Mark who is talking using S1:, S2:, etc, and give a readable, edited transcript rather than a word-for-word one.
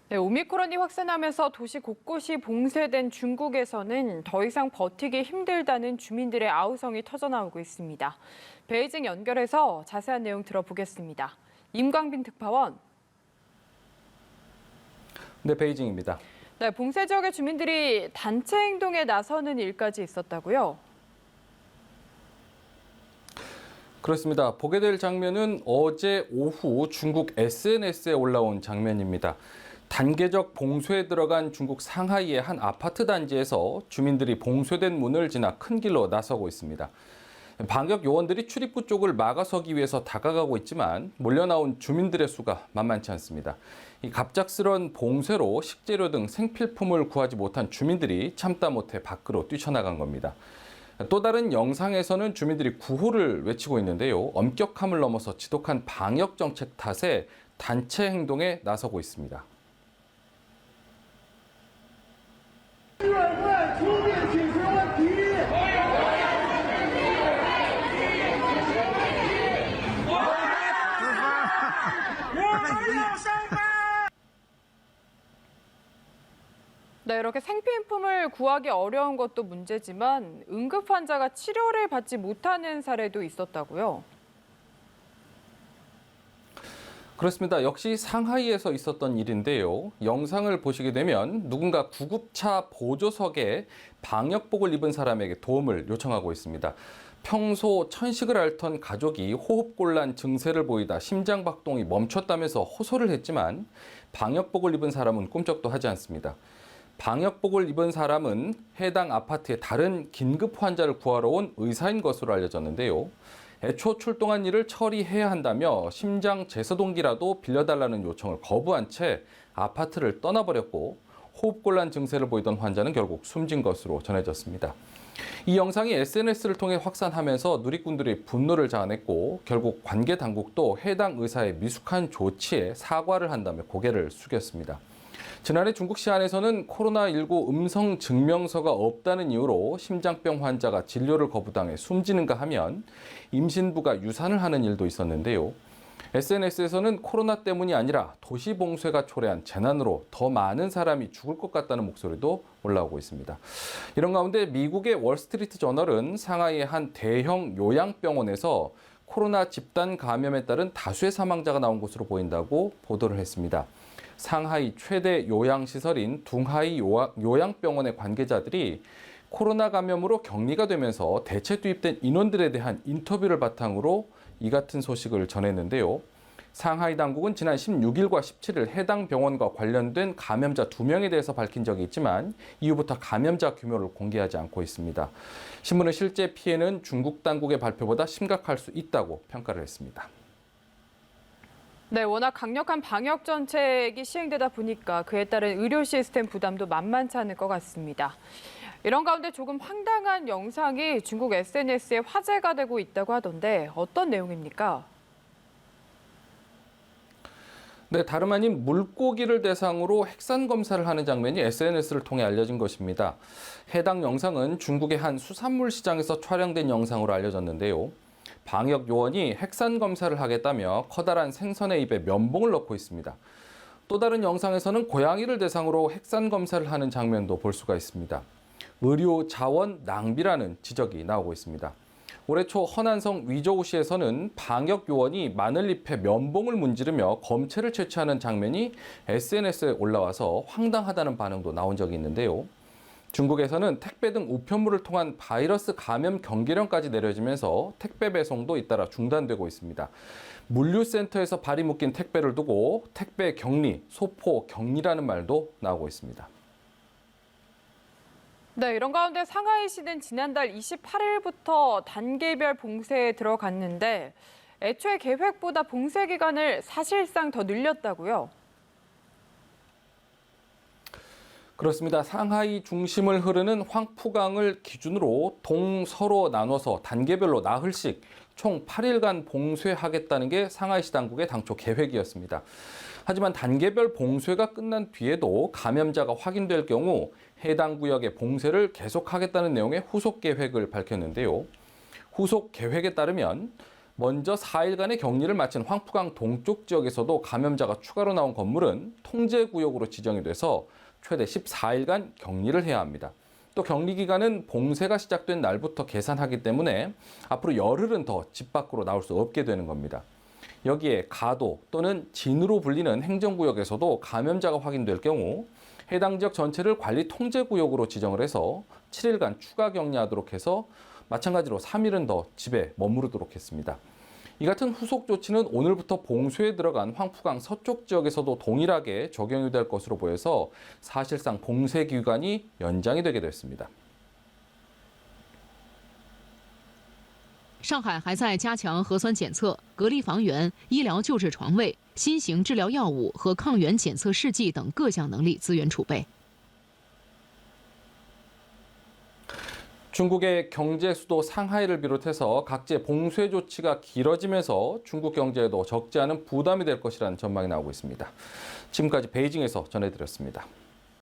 S1: 네, 오미크론이 확산하면서 도시 곳곳이 봉쇄된 중국에서는 더 이상 버티기 힘들다는 주민들의 아우성이 터져나오고 있습니다. 베이징 연결해서 자세한 내용 들어보겠습니다. 임광빈 특파원.
S2: 네, 베이징입니다.
S1: 네, 봉쇄 지역의 주민들이 단체 행동에 나서는 일까지 있었다고요?
S2: 그렇습니다. 보게 될 장면은 어제 오후 중국 SNS에 올라온 장면입니다. 단계적 봉쇄에 들어간 중국 상하이의 한 아파트 단지에서 주민들이 봉쇄된 문을 지나 큰 길로 나서고 있습니다. 방역 요원들이 출입구 쪽을 막아서기 위해서 다가가고 있지만 몰려나온 주민들의 수가 만만치 않습니다. 이 갑작스런 봉쇄로 식재료 등 생필품을 구하지 못한 주민들이 참다 못해 밖으로 뛰쳐나간 겁니다. 또 다른 영상에서는 주민들이 구호를 외치고 있는데요. 엄격함을 넘어서 지독한 방역 정책 탓에 단체 행동에 나서고 있습니다.
S1: 네, 이렇게 생필품을 구하기 어려운 것도 문제지만 응급 환자가 치료를 받지 못하는 사례도 있었다고요?
S2: 그렇습니다. 역시 상하이에서 있었던 일인데요. 영상을 보시게 되면 누군가 구급차 보조석에 방역복을 입은 사람에게 도움을 요청하고 있습니다. 평소 천식을 앓던 가족이 호흡곤란 증세를 보이다 심장박동이 멈췄다면서 호소를 했지만 방역복을 입은 사람은 꿈쩍도 하지 않습니다. 방역복을 입은 사람은 해당 아파트의 다른 긴급 환자를 구하러 온 의사인 것으로 알려졌는데요. 애초 출동한 일을 처리해야 한다며 심장 제서동기라도 빌려달라는 요청을 거부한 채 아파트를 떠나버렸고 호흡곤란 증세를 보이던 환자는 결국 숨진 것으로 전해졌습니다. 이 영상이 SNS를 통해 확산하면서 누리꾼들이 분노를 자아냈고 결국 관계 당국도 해당 의사의 미숙한 조치에 사과를 한다며 고개를 숙였습니다. 지난해 중국 시안에서는 코로나19 음성 증명서가 없다는 이유로 심장병 환자가 진료를 거부당해 숨지는가 하면 임신부가 유산을 하는 일도 있었는데요. SNS에서는 코로나 때문이 아니라 도시 봉쇄가 초래한 재난으로 더 많은 사람이 죽을 것 같다는 목소리도 올라오고 있습니다. 이런 가운데 미국의 월스트리트 저널은 상하이의 한 대형 요양병원에서 코로나 집단 감염에 따른 다수의 사망자가 나온 것으로 보인다고 보도를 했습니다. 상하이 최대 요양시설인 둥하이 요양병원의 관계자들이 코로나 감염으로 격리가 되면서 대체 투입된 인원들에 대한 인터뷰를 바탕으로 이 같은 소식을 전했는데요. 상하이 당국은 지난 16일과 17일 해당 병원과 관련된 감염자 2명에 대해서 밝힌 적이 있지만 이후부터 감염자 규모를 공개하지 않고 있습니다. 신문은 실제 피해는 중국 당국의 발표보다 심각할 수 있다고 평가를 했습니다.
S1: 네, 워낙 강력한 방역 정책이 시행되다 보니까 그에 따른 의료 시스템 부담도 만만치 않을 것 같습니다. 이런 가운데 조금 황당한 영상이 중국 SNS에 화제가 되고 있다고 하던데 어떤 내용입니까?
S2: 네, 다름 아닌 물고기를 대상으로 핵산 검사를 하는 장면이 SNS를 통해 알려진 것입니다. 해당 영상은 중국의 한 수산물 시장에서 촬영된 영상으로 알려졌는데요. 방역 요원이 핵산 검사를 하겠다며 커다란 생선의 입에 면봉을 넣고 있습니다. 또 다른 영상에서는 고양이를 대상으로 핵산 검사를 하는 장면도 볼 수가 있습니다. 의료 자원 낭비라는 지적이 나오고 있습니다. 올해 초 허난성 위저우시에서는 방역 요원이 마늘잎에 면봉을 문지르며 검체를 채취하는 장면이 SNS에 올라와서 황당하다는 반응도 나온 적이 있는데요. 중국에서는 택배 등 우편물을 통한 바이러스 감염 경계령까지 내려지면서 택배 배송도 잇따라 중단되고 있습니다. 물류센터에서 발이 묶인 택배를 두고 택배 격리, 소포 격리라는 말도 나오고 있습니다.
S1: 네, 이런 가운데 상하이시는 지난달 28일부터 단계별 봉쇄에 들어갔는데 애초에 계획보다 봉쇄 기간을 사실상 더 늘렸다고요?
S2: 그렇습니다. 상하이 중심을 흐르는 황푸강을 기준으로 동서로 나눠서 단계별로 나흘씩 총 8일간 봉쇄하겠다는 게 상하이시 당국의 당초 계획이었습니다. 하지만 단계별 봉쇄가 끝난 뒤에도 감염자가 확인될 경우 해당 구역의 봉쇄를 계속하겠다는 내용의 후속 계획을 밝혔는데요. 후속 계획에 따르면 먼저 4일간의 격리를 마친 황푸강 동쪽 지역에서도 감염자가 추가로 나온 건물은 통제구역으로 지정이 돼서 최대 14일간 격리를 해야 합니다. 또 격리 기간은 봉쇄가 시작된 날부터 계산하기 때문에 앞으로 열흘은 더 집 밖으로 나올 수 없게 되는 겁니다. 여기에 가도 또는 진으로 불리는 행정구역에서도 감염자가 확인될 경우 해당 지역 전체를 관리 통제구역으로 지정을 해서 7일간 추가 격리하도록 해서 마찬가지로 3일은 더 집에 머무르도록 했습니다. 이 같은 후속 조치는 오늘부터 봉쇄에 들어간 황푸강 서쪽 지역에서도 동일하게 적용이 될 것으로 보여서 사실상 봉쇄 기간이 연장이 되게 됐습니다.
S3: 上海还在加强核酸检测、隔离房源、医疗救治床位、新型治疗药物和抗原检测试剂等各项能力资源储备。
S2: 중국의 경제 수도 상하이를 비롯해서 각지의 봉쇄 조치가 길어지면서 중국 경제에도 적지 않은 부담이 될 것이라는 전망이 나오고 있습니다. 지금까지 베이징에서 전해드렸습니다.